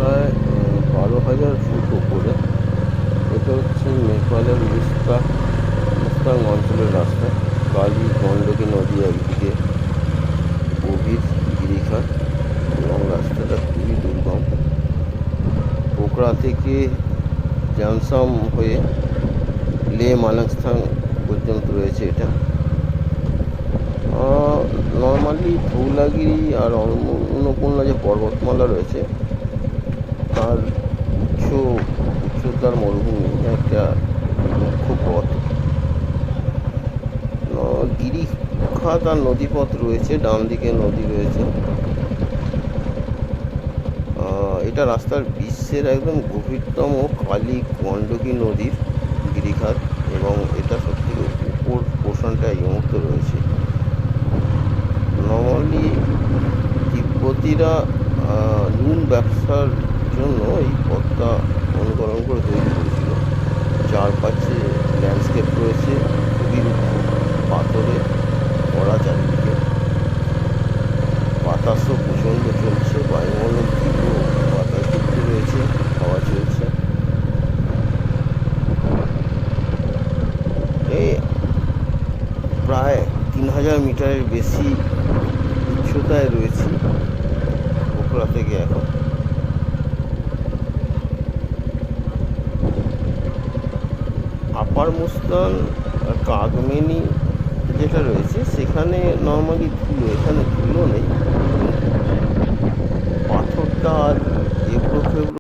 প্রায় 12,000 ফুট উপরে। এটা হচ্ছে নেপালের মুস্তাং অঞ্চলের রাস্তা। কালী গণ্ডকী নদী একদিকে, গভীর গিরিখাত এবং রাস্তাটা খুবই দুর্গম। পোখরা থেকে জামসাম হয়ে লে মালাংস্থান পর্যন্ত রয়েছে এটা। নর্মালি ধৌলাগিরি আর অন্নপূর্ণা যে পর্বতমালা রয়েছে তার উচ্চতার মরুভূমি একটা মুখ্য পথ। গিরিখাত আর নদীপথ রয়েছে, ডান দিকে নদী রয়েছে। এটা রাস্তার বিশ্বের একদম গভীরতম কালী গণ্ডকী নদীর গিরিখাত, এবং এটা সবথেকে উপর পোর্শনটা এই মুহূর্তে রয়েছে। নর্মালি তিব্বতীরা নুন ব্যবসার জন্য এই পথটা অনুকরণ করে তৈরি করেছিল। চারপাশে ল্যান্ডস্কেপ রয়েছে, খুবই পাথরে ভরা চারিদিকে। বাতাসও প্রচণ্ড চলছে, বায়ুমণ্ডল তীব্র বাতাস যুক্ত রয়েছে, হাওয়া চলছে। এই প্রায় 3,000 মিটারের বেশি উচ্চতায় রয়েছি পোখরা থেকে এখন। আপার মুস্তান আর কাগমেনি যেটা রয়েছে সেখানে নর্মালি ধুলো, এখানে ধুলো নেই। পাথরটা আর